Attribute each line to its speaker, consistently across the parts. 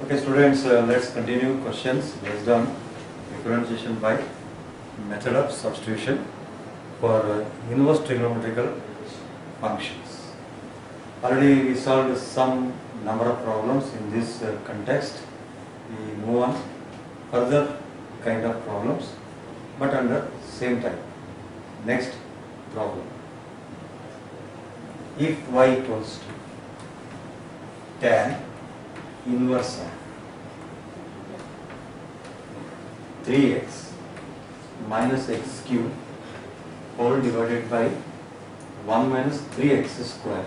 Speaker 1: Okay, students, let's continue questions based on differentiation by method of substitution for inverse trigonometrical functions. Already we solved some number of problems in this context. We move on further kind of problems, but under same type. Next problem. If y equals to tan inverse of 3x minus x cube whole divided by 1 minus 3x square.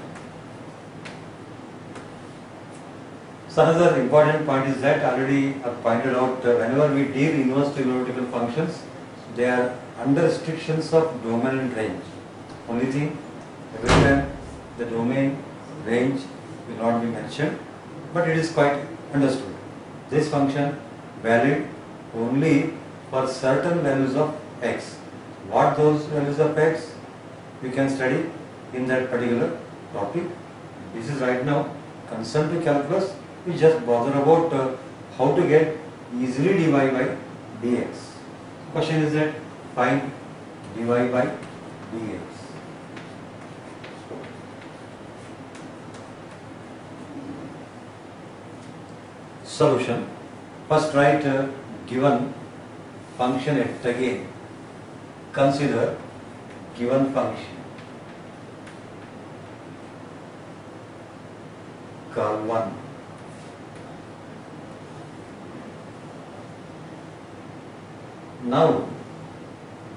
Speaker 1: So another important point is that already I pointed out whenever we deal inverse trigonometrical functions, they are under restrictions of domain and range. Only thing, every time the domain range will not be mentioned, but it is quite understood. This function valid only for certain values of x. What those values of x we can study in that particular topic. This is right now concerned to calculus. We just bother about how to get easily dy by dx. Question is that find dy by dx. Solution. First write given function x again. Consider given function. Call 1. Now,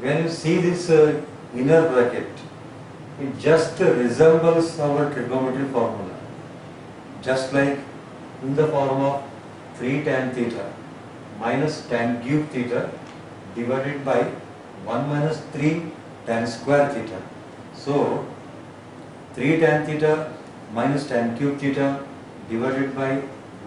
Speaker 1: when you see this inner bracket, it just resembles our trigonometry formula. Just like in the form of 3 tan theta minus tan cube theta divided by 1 minus 3 tan square theta. So, 3 tan theta minus tan cube theta divided by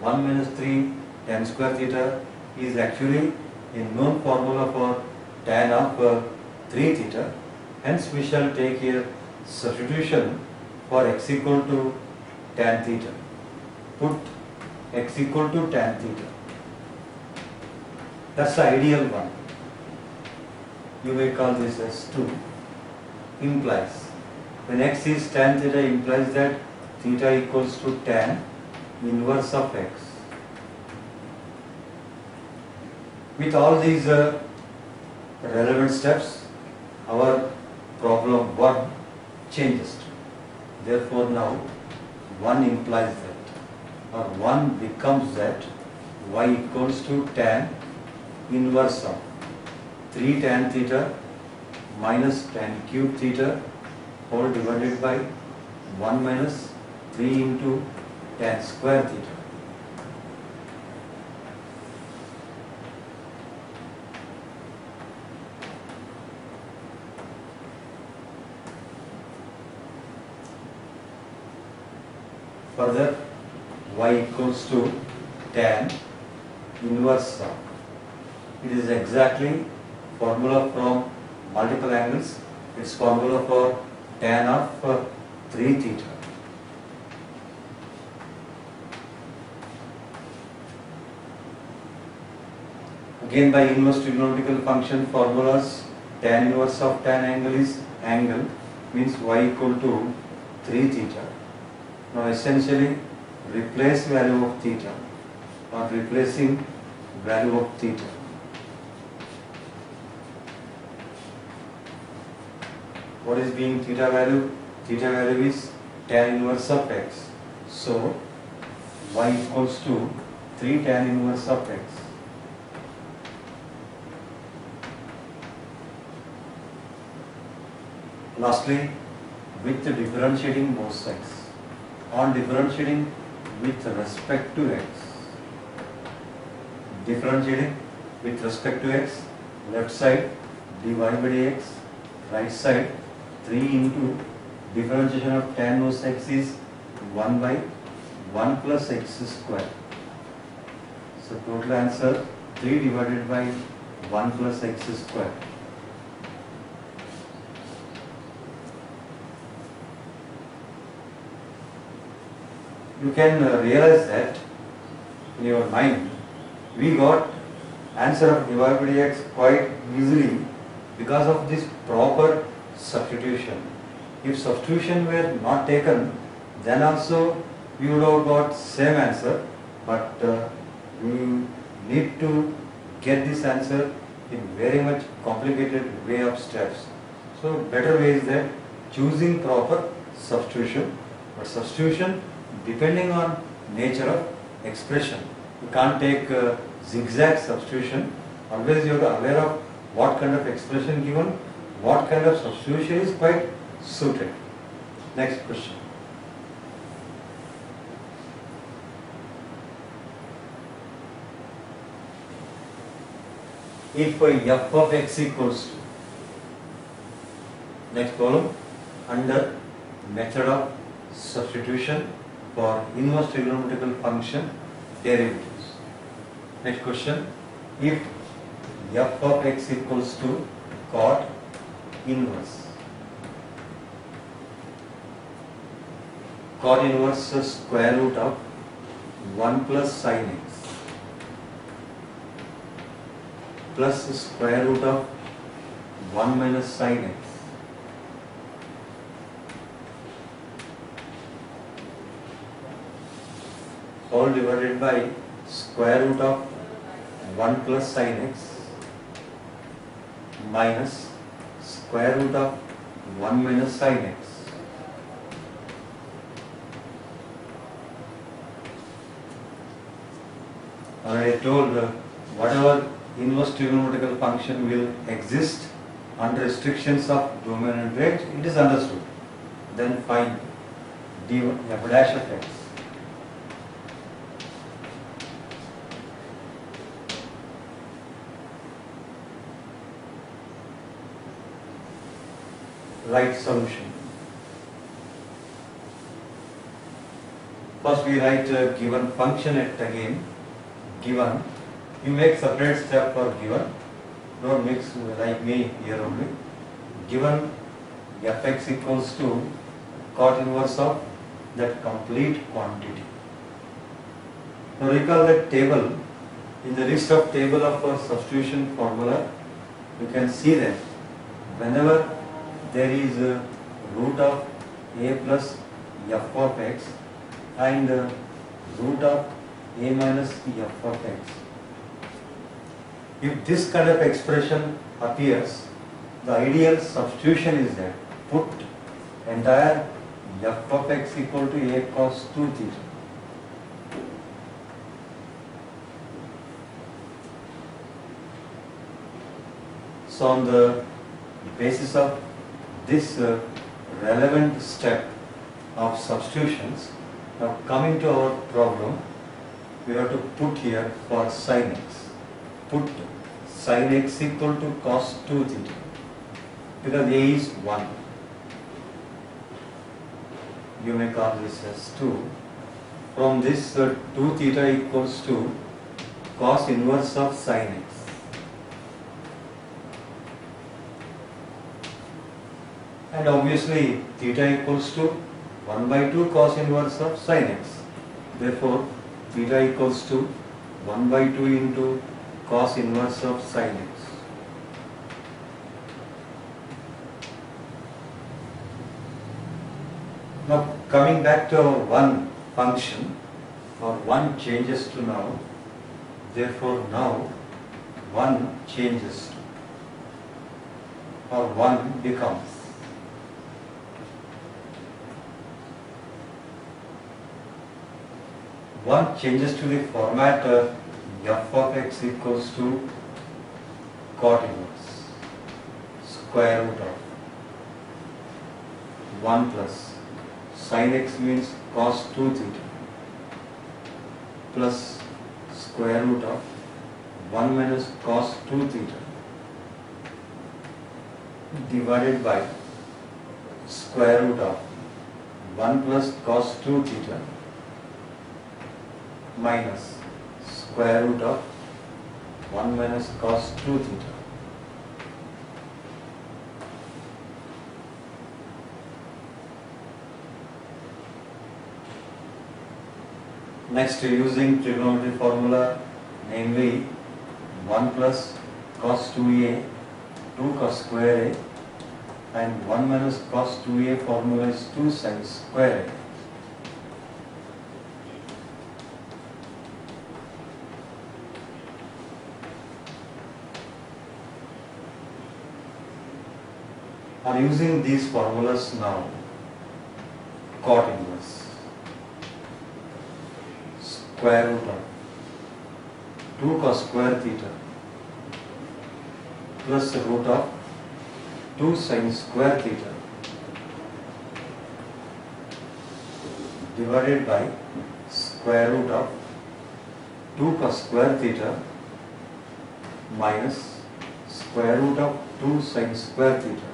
Speaker 1: 1 minus 3 tan square theta is actually a known formula for tan of 3 theta. Hence, we shall take here substitution for x equal to tan theta. Put x equal to tan theta. That's the ideal one. You may call this as 2. Implies, when x is tan theta, implies that theta equals to tan inverse of x. With all these relevant steps, our problem 1 changes. Therefore, now 1 implies that, or 1 becomes that y equals to tan inverse of 3 tan theta minus tan cube theta whole divided by 1 minus 3 into tan square theta. Further, y equals to tan inverse of. It is exactly formula from multiple angles. It's formula for tan of 3 theta. Again, by inverse trigonometrical function formulas, tan inverse of tan angle is angle, means y equal to 3 theta. Now essentially replace value of theta, or replacing value of theta. What is being theta value? Theta value is tan inverse of x. So y equals to 3 tan inverse of x. Lastly, with differentiating both sides. On differentiating with respect to x. Differentiating with respect to x, left side dy by dx, right side 3 into differentiation of tan inverse x is 1 by 1 plus x square. So total answer 3 divided by 1 plus x square. you can realize that in your mind, we got answer of dy by dx quite easily because of this proper substitution. If substitution were not taken, then also we would have got same answer, but we need to get this answer in very much complicated way of steps. So better way is that choosing proper substitution, but substitution depending on nature of expression. You can't take zigzag substitution. Always you are aware of what kind of expression given, what kind of substitution is quite suited. Next question. If f of x equals to, next column, under method of substitution for inverse trigonometrical function derivatives. Next question, if f of x equals to cot inverse. Cot inverse is square root of 1 plus sin x plus square root of 1 minus sin x. All divided by square root of 1 plus sin x minus square root of 1 minus sin x. Already told whatever inverse trigonometrical function will exist under restrictions of domain and range, it is understood. Then find d f dash of x. Right solution. First we write a given function at again. Given, you make separate step for given, don't mix like me here only. Given fx equals to cot inverse of that complete quantity. Now recall that table, in the list of table of our substitution formula, you can see that whenever there is a root of a plus f of x and root of a minus f of x. If this kind of expression appears, the ideal substitution is that put entire f of x equal to a cos 2 theta. So on the basis of this relevant step of substitutions, now coming to our problem, we have to put here for sin x. Put sin x equal to cos 2 theta because a is 1. You may call this as 2. From this 2 theta equals to cos inverse of sin x. And obviously theta equals to 1 by 2 cos inverse of sin x. Therefore, theta equals to 1 by 2 into cos inverse of sin x. Now coming back to our one function, our 1 changes to now, therefore now 1 changes to, or 1 becomes one changes to the format of f of x equals to cot inverse square root of 1 plus sin x means cos 2 theta plus square root of 1 minus cos 2 theta divided by square root of 1 plus cos 2 theta minus square root of 1 minus cos 2 theta. Next, using trigonometry formula, namely 1 plus cos 2a, 2 cos square a, and 1 minus cos 2a formula is 2 sin square a. On using these formulas now, cot inverse, square root of 2 cos square theta plus root of 2 sin square theta divided by square root of 2 cos square theta minus square root of 2 sin square theta.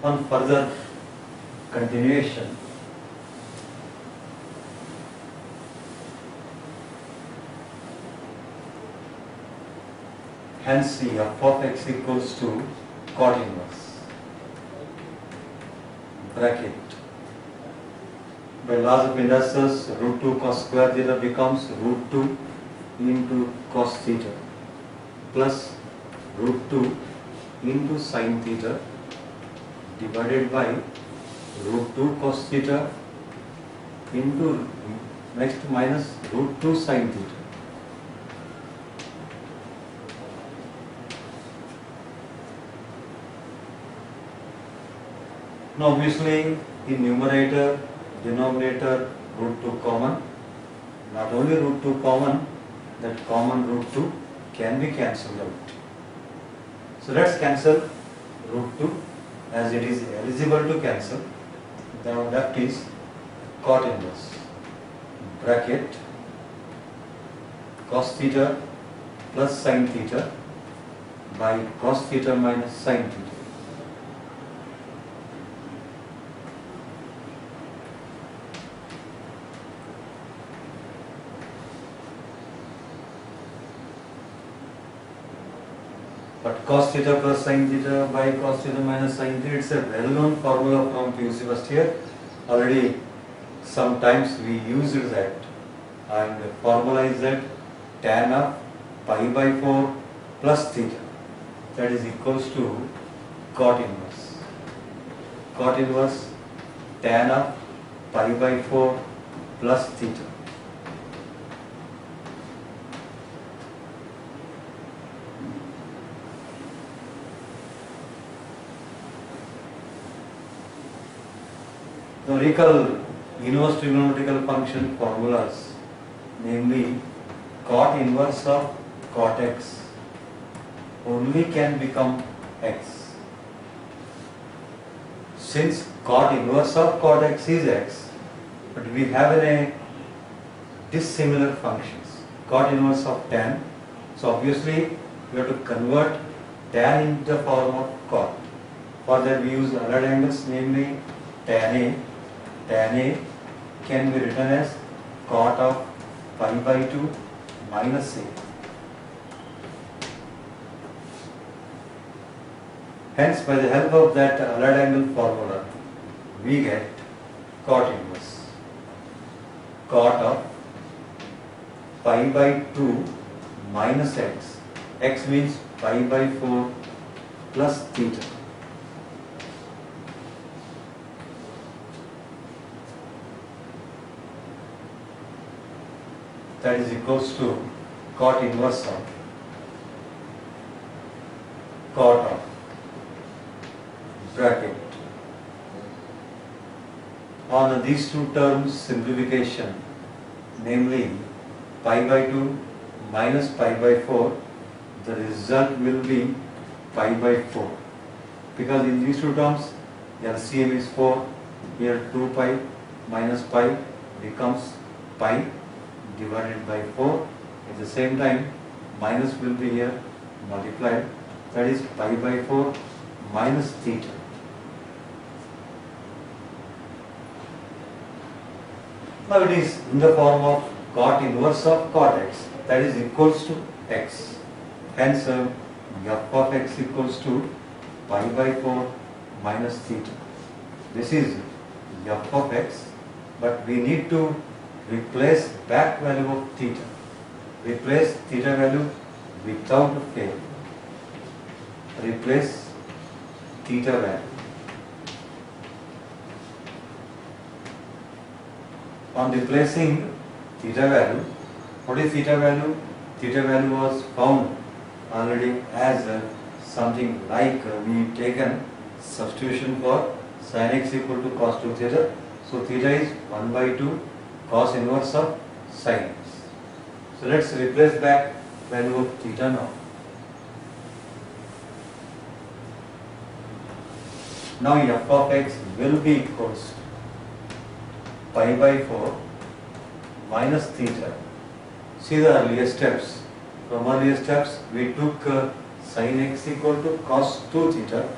Speaker 1: On further continuation, hence the f of x equals to cot inverse bracket. By laws of inductors, root 2 cos square theta becomes root 2 into cos theta plus root 2 into sin theta divided by root 2 cos theta into next minus root 2 sin theta. Now obviously in numerator, denominator, root 2 common. Not only root 2 common, that common root 2 can be cancelled out. So let's cancel root 2 as it is eligible to cancel. Now left is cot inverse bracket cos theta plus sin theta by cos theta minus sin theta. But cos theta plus sin theta by cos theta minus sin theta, it's a well-known formula from PUC first year. Already sometimes we used that, and the formula is that tan of pi by 4 plus theta, that is equals to cot inverse. Cot inverse tan of pi by 4 plus theta. Now recall inverse trigonometrical function formulas, namely cot inverse of cot x only can become x. Since cot inverse of cot x is x, but we have a dissimilar functions. Cot inverse of tan, so obviously we have to convert tan into the form of cot. For that we use allied angles, namely tan A. Tan A can be written as cot of pi by 2 minus A. Hence, by the help of that allied angle formula, we get cot inverse. Cot of pi by 2 minus x. X means pi by 4 plus theta. That is equals to cot inverse of cot of bracket. On these two terms simplification, namely pi by 2 minus pi by 4, the result will be pi by 4. Because in these two terms LCM is 4, here 2 pi minus pi becomes pi divided by 4. At the same time minus will be here multiplied, that is pi by 4 minus theta. Now it is in the form of cot inverse of cot x, that is equals to x. Hence f of x equals to pi by 4 minus theta. This is f of x, but we need to replace back value of theta. Replace theta value without fail. Replace theta value. On replacing theta value, what is theta value? Theta value was found already as something like we taken substitution for sin x equal to cos 2 theta. So theta is 1 by 2 cos inverse of sin x. So let's replace back value of theta now. Now f of x will be equals to pi by 4 minus theta. See the earlier steps. From earlier steps we took sin x equal to cos 2 theta.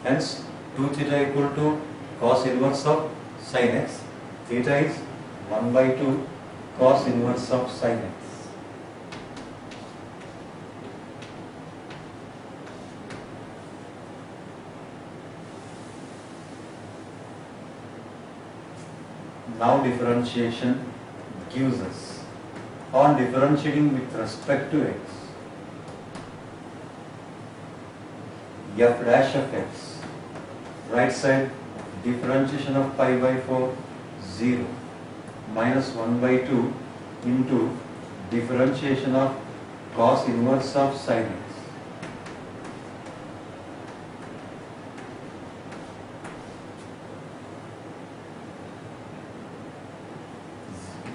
Speaker 1: Hence 2 theta equal to cos inverse of sin x. Theta is 1 by 2 cos inverse of sin x. Now differentiation gives us, on differentiating with respect to x, f dash of x, right side differentiation of pi by 4, 0, minus 1 by 2 into differentiation of cos inverse of sin x.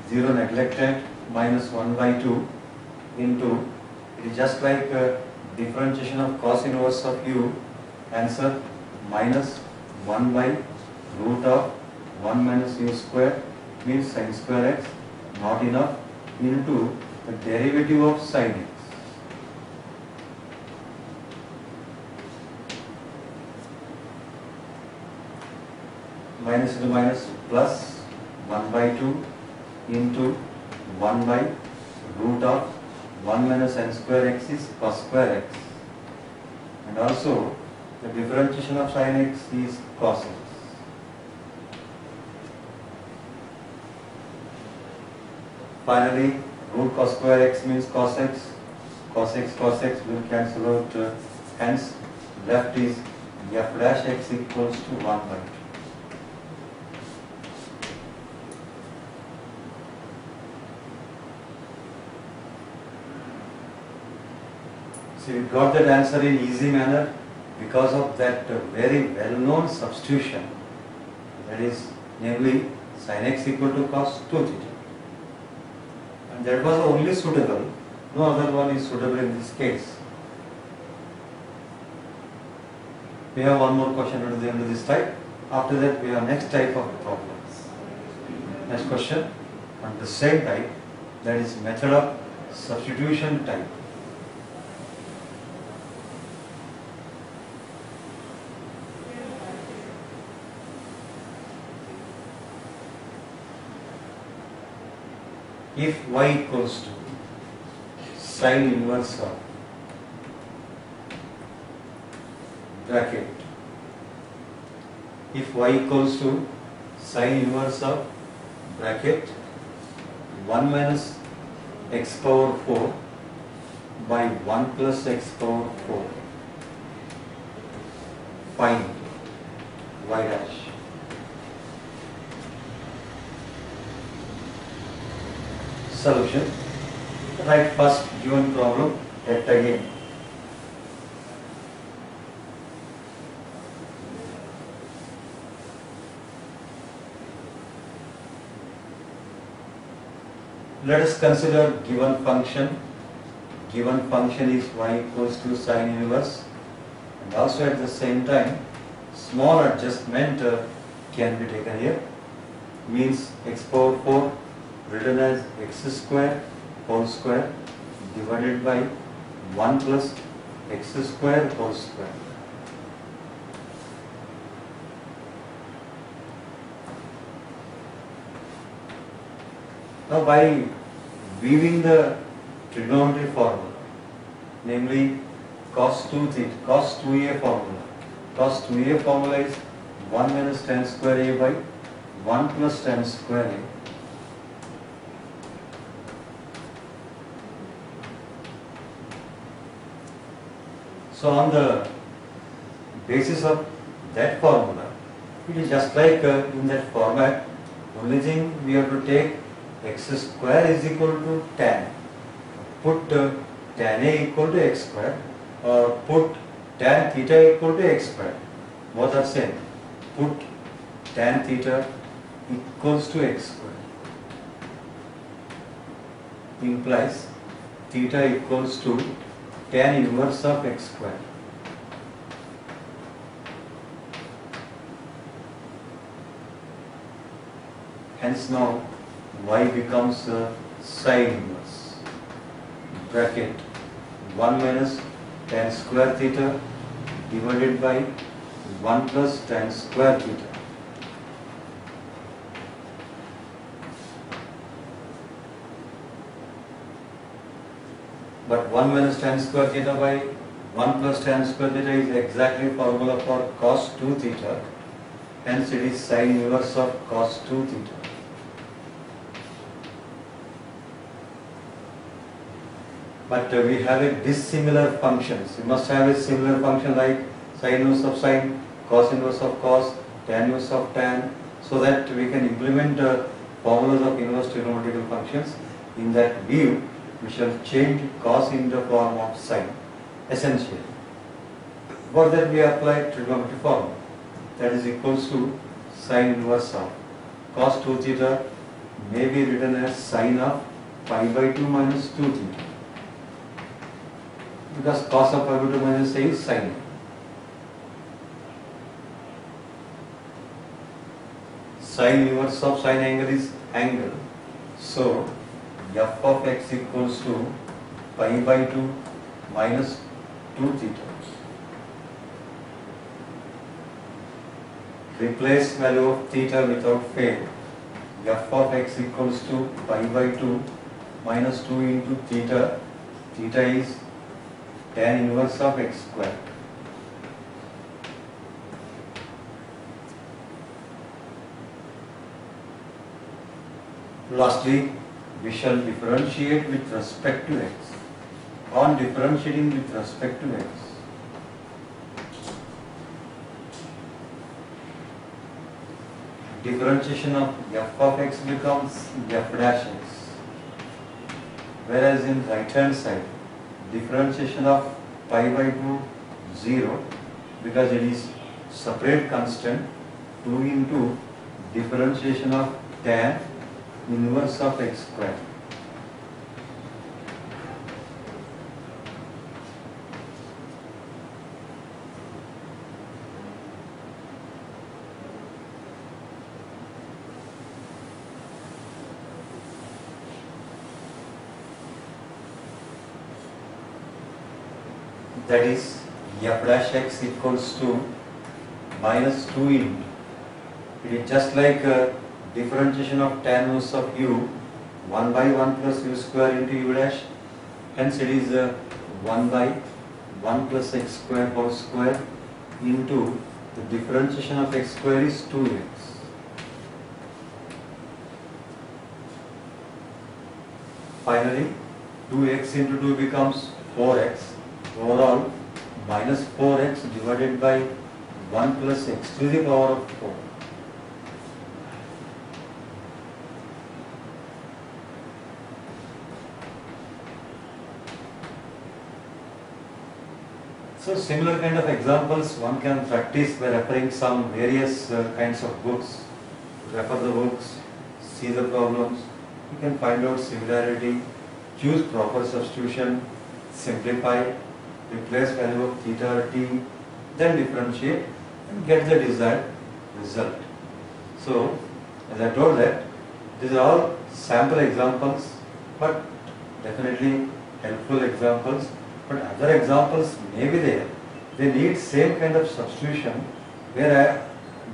Speaker 1: Zero neglected, minus 1 by 2 into, it is just like differentiation of cos inverse of u, answer minus 1 by root of 1 minus u square means sin square x, not enough, into the derivative of sin x. Minus into minus plus 1 by 2 into 1 by root of 1 minus n square x is cos square x, and also the differentiation of sin x is cos x. Finally, root cos square x means cos x will cancel out, hence left is f dash x equals to 1 by 2. So we got that answer in easy manner because of that very well-known substitution, that is namely sin x equal to cos 2 theta. And that was only suitable, no other one is suitable in this case. We have one more question at the end of this type. After that we have next type of problems. Next question on the same type, that is method of substitution type. If y equals to sin inverse of bracket, if y equals to sin inverse of bracket 1 minus x power 4 by 1 plus x power 4, find y dash. Solution. Write first given problem yet again. Let us consider given function. Given function is y equals to sin inverse, and also at the same time small adjustment can be taken here. Means x power 4 written as x square whole square divided by 1 plus x square whole square. Now by weaving the trigonometry formula, namely cos 2 theta, cos 2a formula. Cos 2a formula is 1 minus tan square a by 1 plus tan square a. So on the basis of that formula, it is just like in that format, only thing we have to take x square is equal to tan. Put tan a equal to x square, or put tan theta equal to x square. Both are same. Put tan theta equals to x square. Implies theta equals to tan inverse of x square. Hence now y becomes sine inverse. Bracket 1 minus tan square theta divided by 1 plus tan square theta. But 1 minus tan square theta by 1 plus tan square theta is exactly formula for cos 2 theta. Hence it is sine inverse of cos 2 theta. But we have a dissimilar functions. We must have a similar function like sine inverse of sine, cos inverse of cos, tan inverse of tan, so that we can implement formulas of inverse trigonometrical functions. In that view, we shall change cos in the form of sine, essentially. For that we apply trigonometry formula, that is equals to sine inverse of cos 2 theta may be written as sine of pi by 2 minus 2 theta. Because cos of pi by 2 minus a is sine. Sine inverse of sine angle is angle. So f of x equals to pi by 2 minus 2 theta. Replace value of theta without fail. F of x equals to pi by 2 minus 2 into theta. Theta is tan inverse of x square. Lastly, we shall differentiate with respect to x. On differentiating with respect to x, differentiation of f of x becomes f dash x, whereas in right hand side, differentiation of pi by 2 0, because it is separate constant, 2 into differentiation of tan inverse of x square. That is f dash x equals to minus 2 into, it is just like differentiation of tan inverse of u, 1 by 1 plus u square into u dash. Hence it is 1 by 1 plus x square whole square into the differentiation of x square is 2x. Finally, 2x into 2 becomes 4x. Overall, minus 4x divided by 1 plus x to the power of 4. So similar kind of examples one can practice by referring some various kinds of books. Refer the books, see the problems, you can find out similarity, choose proper substitution, simplify, replace value of theta or t, then differentiate and get the desired result. So, as I told that, these are all sample examples, but definitely helpful examples. But other examples may be there. They need same kind of substitution where I have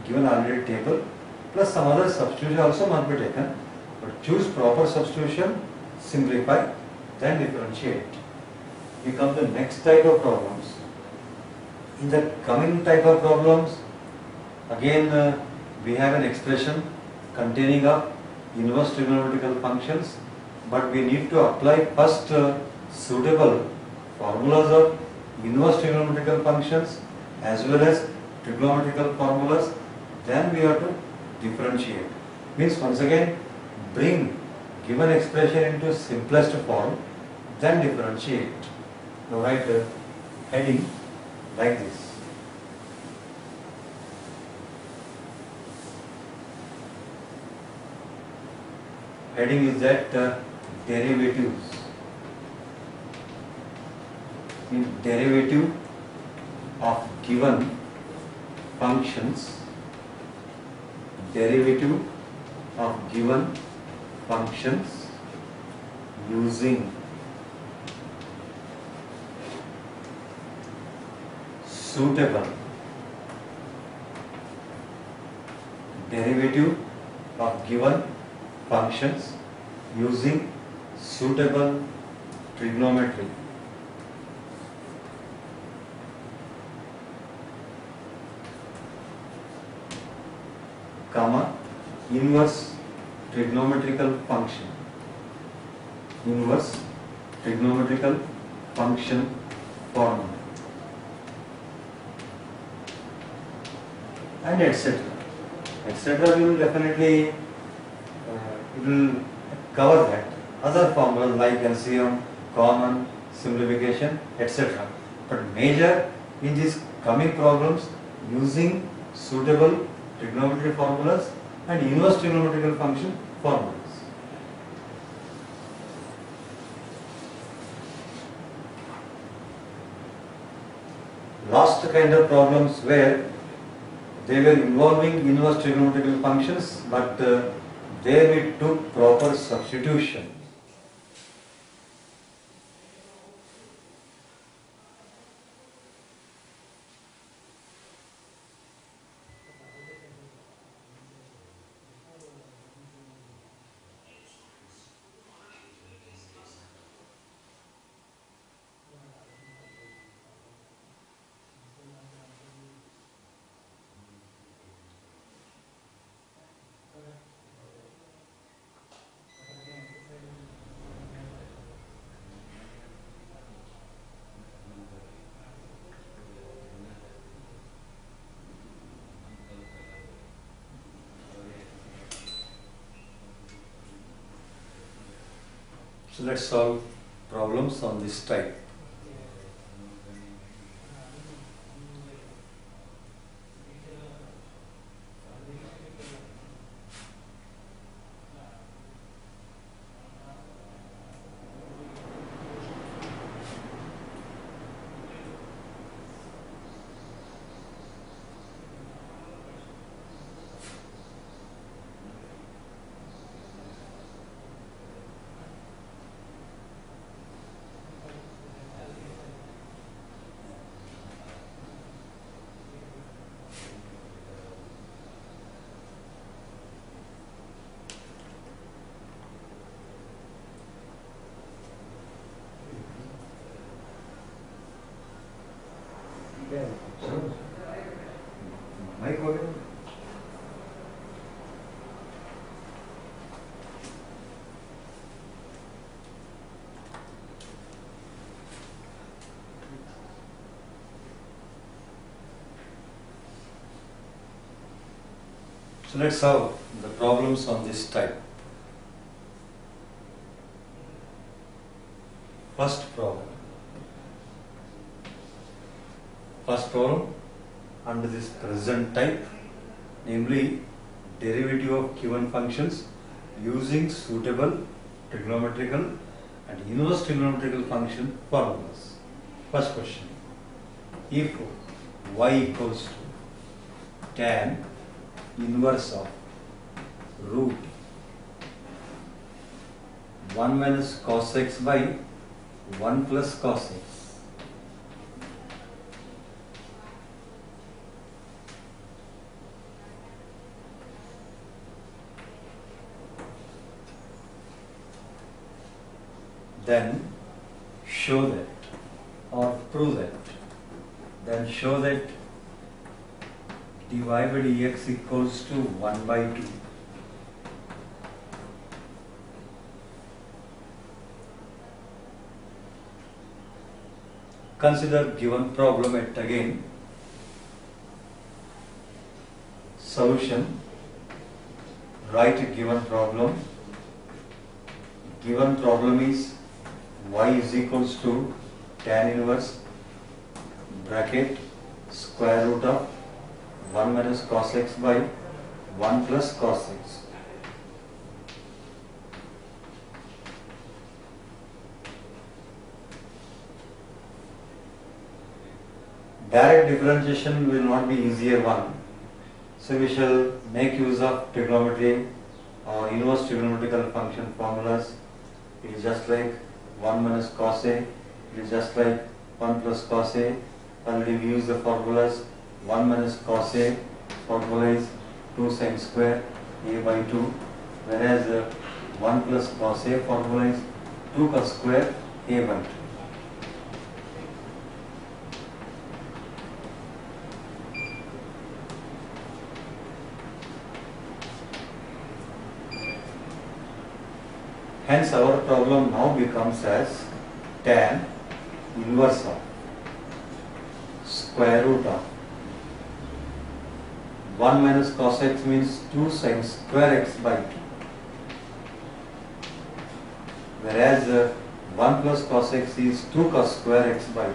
Speaker 1: given already table, plus some other substitution also must be taken. But choose proper substitution, simplify, then differentiate. We come to the next type of problems. In the coming type of problems, again we have an expression containing of inverse trigonometrical functions, but we need to apply first suitable formulas of inverse trigonometrical functions as well as trigonometrical formulas, then we have to differentiate. Means once again bring given expression into simplest form, then differentiate. Now write the heading like this. Heading is that derivatives. In derivative of given functions, derivative of given functions using suitable derivative of given functions using suitable trigonometry. Comma, inverse trigonometrical function. Inverse trigonometrical function formula. And etc. Etc. We will definitely it will cover that. Other formulas like LCM, common, simplification, etc. But major in these coming problems using suitable trigonometry formulas and inverse trigonometrical function formulas. Last kind of problems where they were involving inverse trigonometrical functions, but there we took proper substitution. So let's solve problems on this type. So let's solve the problems on this type. First problem. First problem under this present type, namely derivative of given functions using suitable trigonometrical and inverse trigonometrical function formulas. First question. If y equals to tan inverse of root 1 minus cos x by 1 plus cos x, then show that, or prove that, then show that dy by dx equals to 1 by 2. Consider given problem at again. Solution. Write a given problem. Given problem is y is equals to tan inverse bracket square root of 1 minus cos x by 1 plus cos x. Direct differentiation will not be easier one. So we shall make use of trigonometry or inverse trigonometrical function formulas. It is just like 1 minus cos a, it is just like 1 plus cos a. Already we use the formulas. 1 minus cos a formula is 2 sin square a by 2, whereas 1 plus cos a formula is 2 cos square a by 2. Hence our problem now becomes as tan inverse of square root of 1 minus cos x means 2 sin square x by 2, whereas 1 plus cos x is 2 cos square x by 2.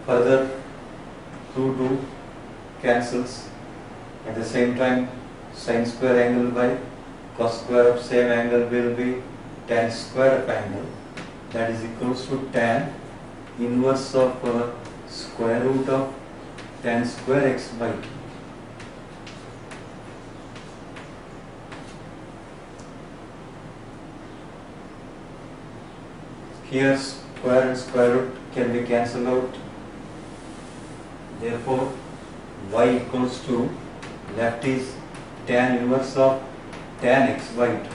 Speaker 1: Further, 2 cancels. At the same time, sin square angle by cos square of same angle will be tan square of angle. That is equals to tan inverse of square root of tan square x by 2. Here square and square root can be cancelled out. Therefore, y equals to, left is tan inverse of tan x by 2.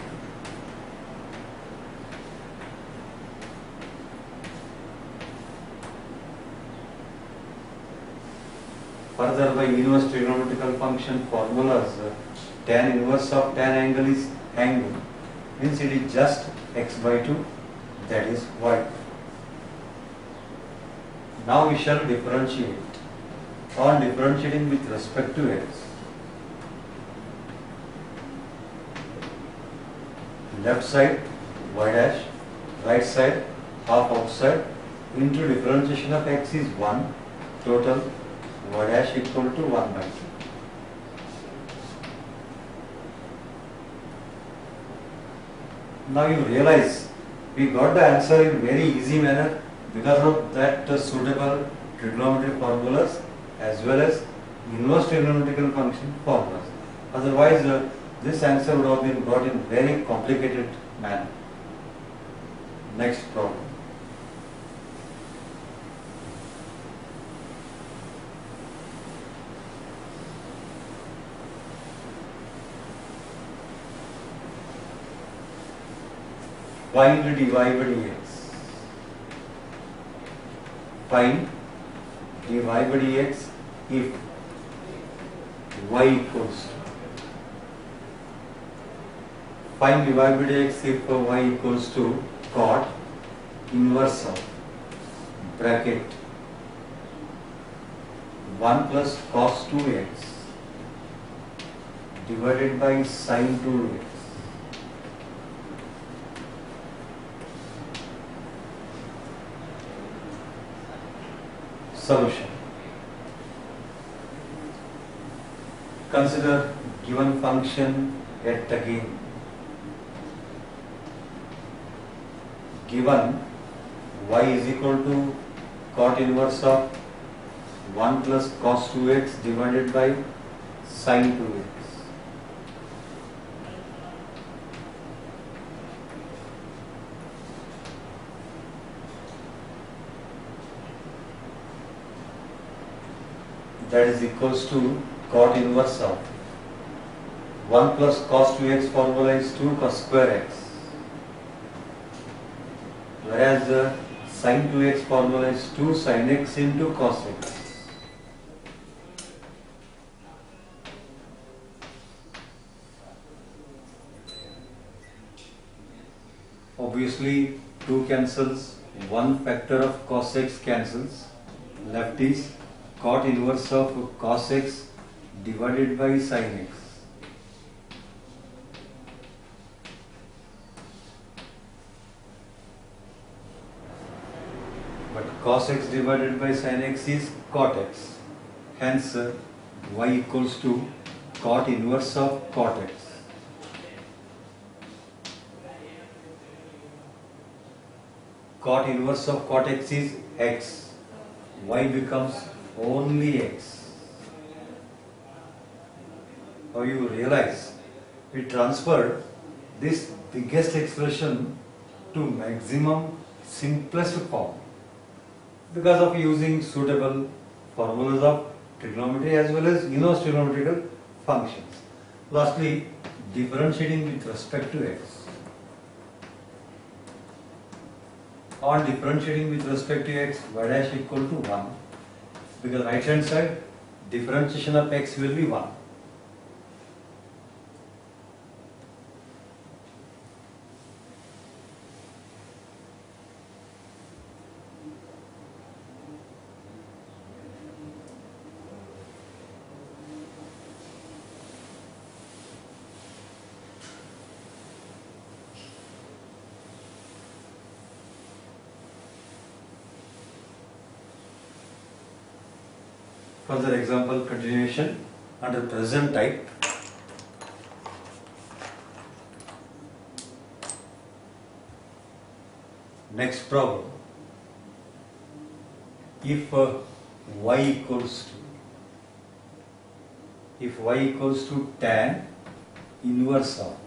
Speaker 1: Further, by inverse trigonometrical function formulas, tan inverse of tan angle is angle, means it is just x by 2, that is y. Now we shall differentiate. On differentiating with respect to x, left side y dash, right side half outside, into differentiation of x is 1, total y dash equal to 1 by 2. Now you realize we got the answer in very easy manner because of that suitable trigonometry formulas as well as inverse trigonometrical function formulas. Otherwise, this answer would have been brought in very complicated manner. Next problem. Find dy by dx. Find dy by dx if y equals to, find dy by dx if y equals to cot inverse of bracket 1 plus cos 2x divided by sin 2x. Solution. Consider given function yet again. Given y is equal to cot inverse of 1 plus cos 2x divided by sin 2x. that is equals to cot inverse of 1 plus cos 2x formula is 2 cos square x, whereas the sin 2x formula is 2 sin x into cos x. Obviously 2 cancels, 1 factor of cos x cancels, left is cot inverse of cos x divided by sin x. But cos x divided by sin x is cot x. Hence y equals to cot inverse of cot x. Cot inverse of cot x is x. Y becomes only x. Now you realize we transferred this biggest expression to maximum simplest form because of using suitable formulas of trigonometry as well as inverse trigonometrical functions. Lastly, differentiating with respect to x. On differentiating with respect to x, y dash equal to 1, because right hand side differentiation of x will be 1. Further example continuation under present type. Next problem. If y equals to tan inverse of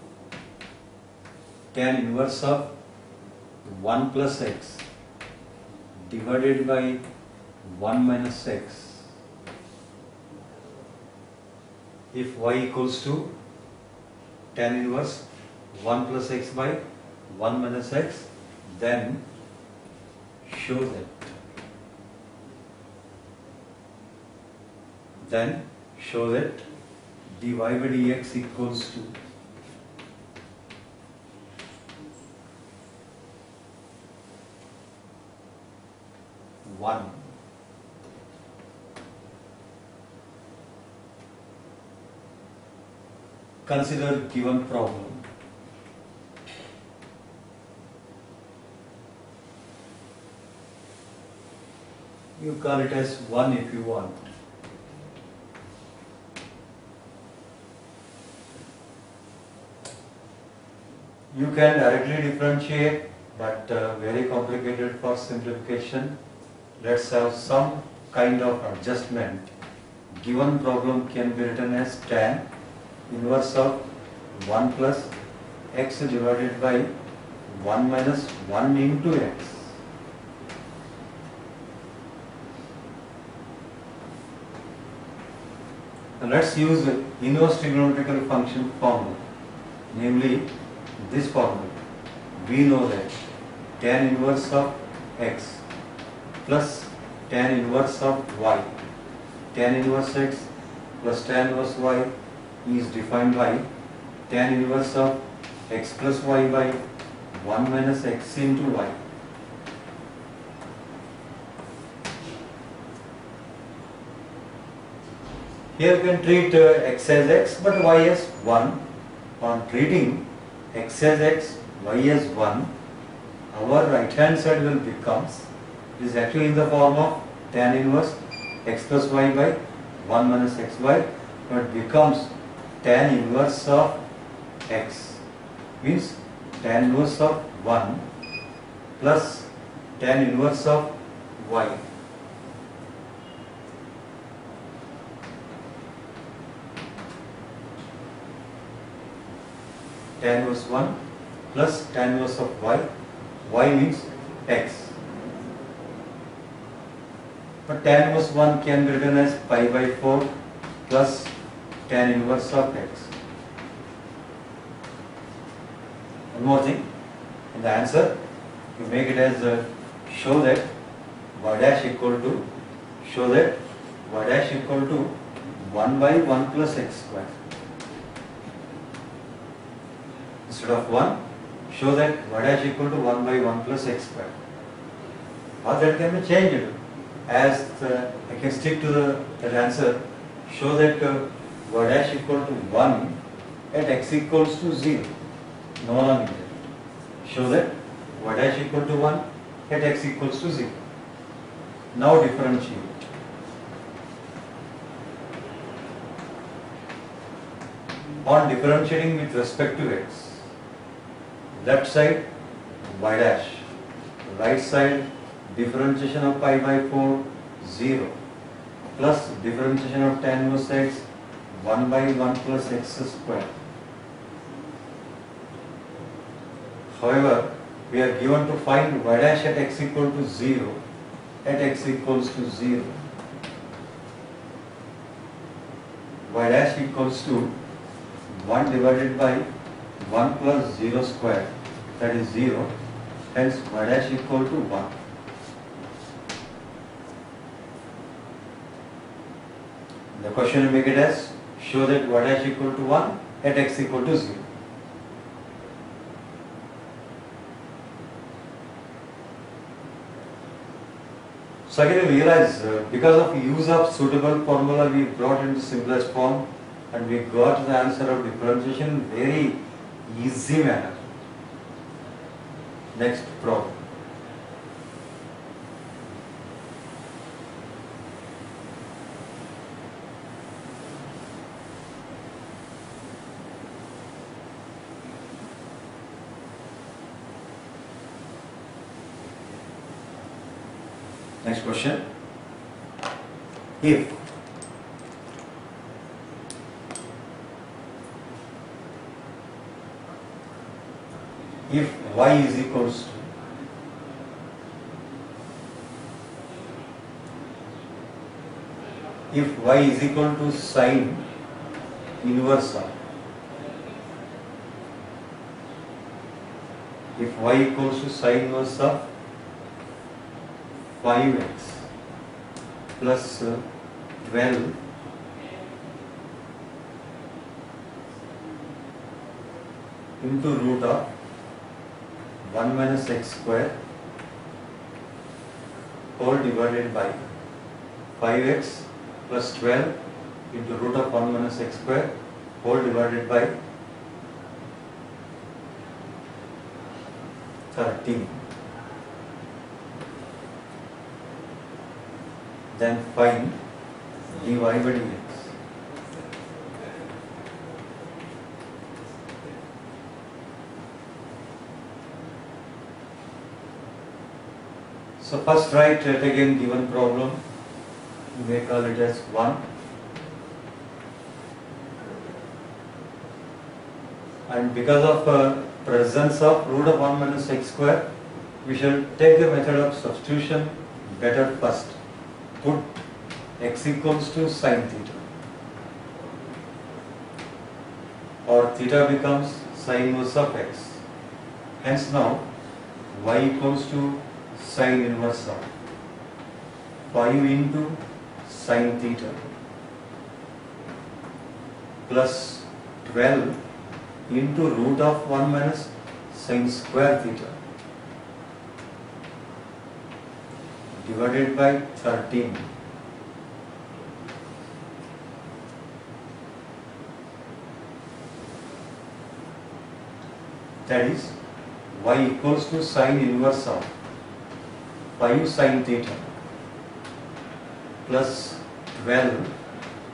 Speaker 1: 1 plus x divided by 1 minus x. If y equals to tan inverse 1 plus x by 1 minus x, then show that dy by dx equals to one. Consider given problem. You call it as 1 if you want. You can directly differentiate, but very complicated for simplification. Let's have some kind of adjustment. Given problem can be written as tan inverse of 1 plus x divided by 1 minus 1 into x. Now let's use inverse trigonometrical function formula, namely this formula. We know that tan inverse of x plus tan inverse of y, tan inverse x plus tan inverse y is defined by tan inverse of x plus y by 1 minus x into y. Here you can treat x as x but y as 1. On treating x as x, y as 1, our right hand side will becomes, is actually in the form of tan inverse x plus y by 1 minus xy, but becomes tan inverse of x, means tan inverse of 1 plus tan inverse of y. Tan inverse 1 plus tan inverse of y, y means x. But tan inverse 1 can be written as pi by 4 plus tan inverse of x. One more thing, in the answer you make it as show that y dash equal to 1 by 1 plus x square. Instead of 1, show that y dash equal to 1 by 1 plus x square. Or that can be changed as I can stick to that answer. Show that y dash equal to 1 at x equals to 0. No longer needed. Show that y dash equal to 1 at x equals to 0. Now differentiate. On differentiating with respect to x, left side y dash, right side differentiation of pi by 4 0 plus differentiation of tan inverse x 1 by 1 plus x square. However, we are given to find y dash at x equal to 0 at x equals to 0. Y dash equals to 1 divided by 1 plus 0 square, that is 0, hence y dash equal to 1. The question you make it as, show that y dash equal to 1 at x equal to 0. So again we realize because of use of suitable formula we brought into simplest form and we got the answer of differentiation in very easy manner. Next problem. Next question. If y is equals to sine inverse of sine inverse of 5x plus 12 into root of 1 minus x square whole divided by 5x plus 12 into root of 1 minus x square whole divided by 13. Then find dy by dx. So first write it again given problem. You may call it as 1. And because of presence of root of 1 minus x square, we shall take the method of substitution better first. Put x equals to sine theta, or theta becomes sine inverse of x. Hence now y equals to sine inverse of 5 into sine theta plus 12 into root of 1 minus sine square theta divided by 13. That is y equals to sine inverse of 5 sine theta plus 12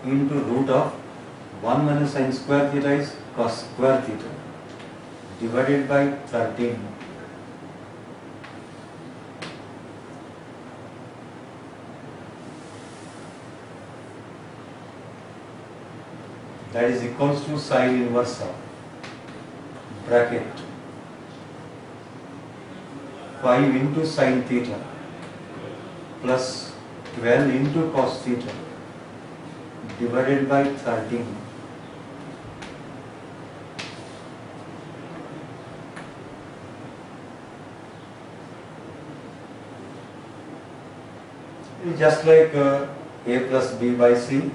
Speaker 1: into root of 1 minus sine square theta is cos square theta divided by 13. That is equals to sine inverse of bracket 5 into sine theta plus 12 into cos theta divided by 13. It's just like a plus b by c.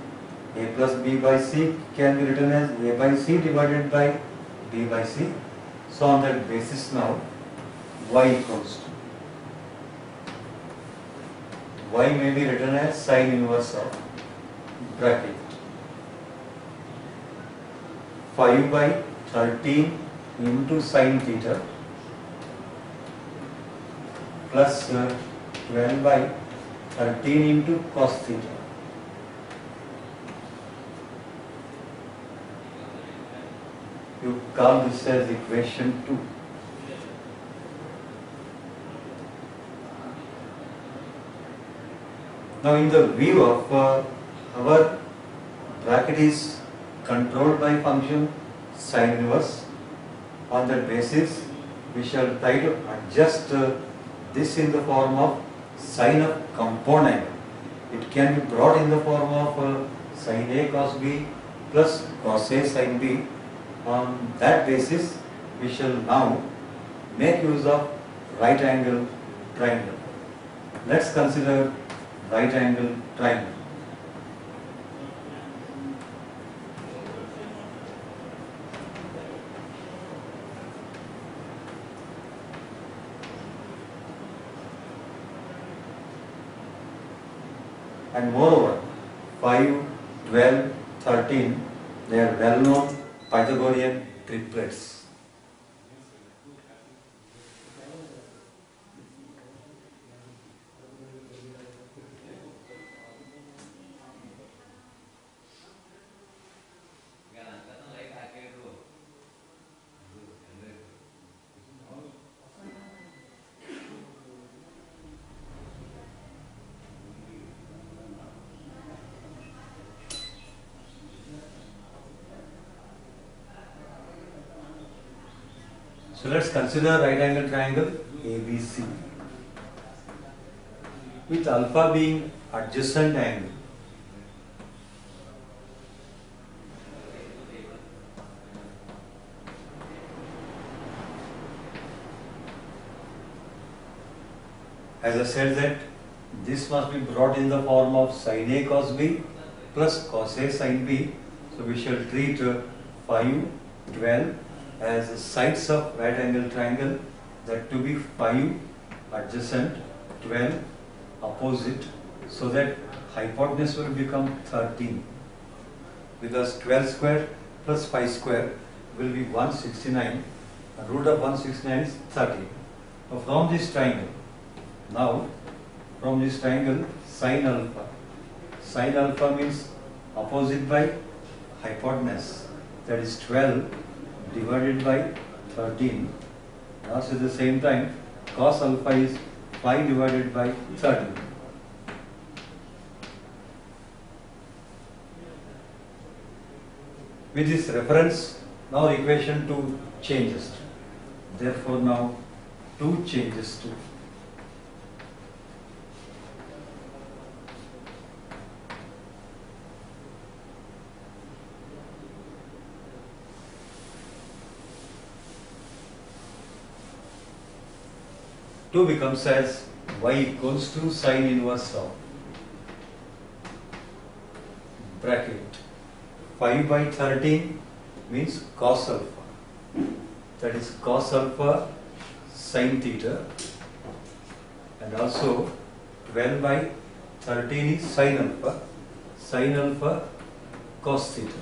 Speaker 1: A plus b by c can be written as a by c divided by b by c. So on that basis now y equals to, y may be written as sine inverse of bracket 5 by 13 into sine theta plus 12 by 13 into cos theta. You call this as equation 2. Now in the view of our bracket is controlled by function sine inverse, on that basis we shall try to adjust this in the form of sine of compound angle. It can be brought in the form of sine A cos B plus cos A sine B. On that basis we shall now make use of right angle triangle. Let's consider right angle triangle. And moreover, 5, 12, 13, they are well known Pythagorean triplets. So let's consider right angle triangle ABC with alpha being adjacent angle. As I said that this must be brought in the form of sin A cos B plus cos A sin B. So we shall treat 5, 12 as sides of right angle triangle, that to be 5 adjacent, 12 opposite, so that hypotenuse will become 13, because 12 square plus 5 square will be 169, root of 169 is 30. So from this triangle, sin alpha means opposite by hypotenuse, that is 12 divided by 13. Also at the same time, cos alpha is 5 divided by 13. With this reference, now equation 2 changes. Therefore now 2 changes to two becomes as y equals to sine inverse of bracket 5 by 13 means cos alpha, that is cos alpha sin theta, and also 12 by 13 is sin alpha cos theta.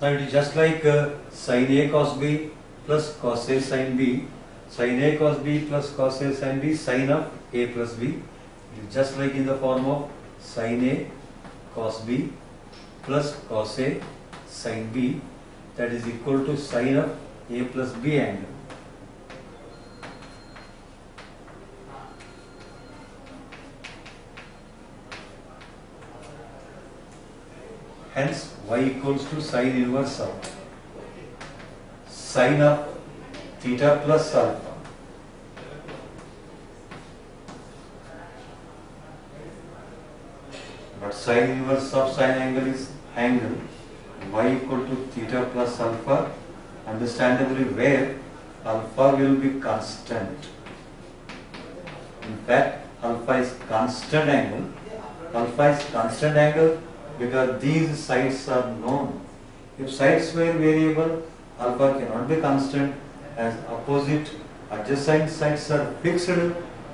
Speaker 1: Now it is just like sin A cos B plus cos A sin B. Sin A cos B plus cos A sin B, sin of A plus B. It is just like in the form of sin A cos B plus cos A sin B, that is equal to sin of A plus B angle. Hence y equals to sin inverse of sin of theta plus alpha. But sine inverse of sine angle is angle y equal to theta plus alpha, understandably where alpha will be constant. In fact, alpha is constant angle. Alpha is constant angle because these sides are known. If sides were variable, alpha cannot be constant, as opposite adjacent sides are fixed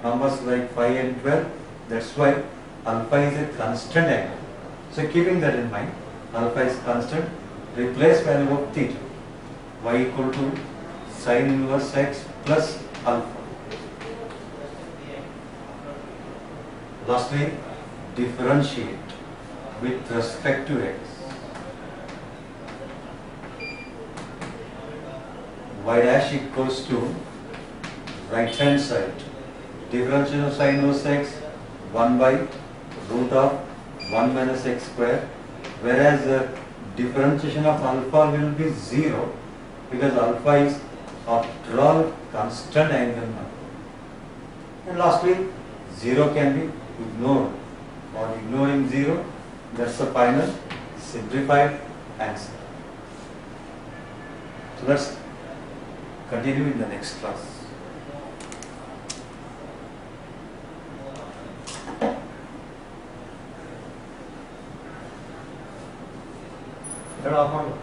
Speaker 1: numbers like 5 and 12. That's why alpha is a constant angle. So keeping that in mind, alpha is constant, replace value of theta, y equal to sine inverse x plus alpha. Lastly, differentiate with respect to x. Y dash equals to right hand side, differentiation of sine inverse x 1 by root of 1 minus x square, whereas differentiation of alpha will be 0 because alpha is after all constant angle number. And lastly, 0 can be ignored, or ignoring 0, that's the final simplified answer. So let's continue in the next class. Turn off on.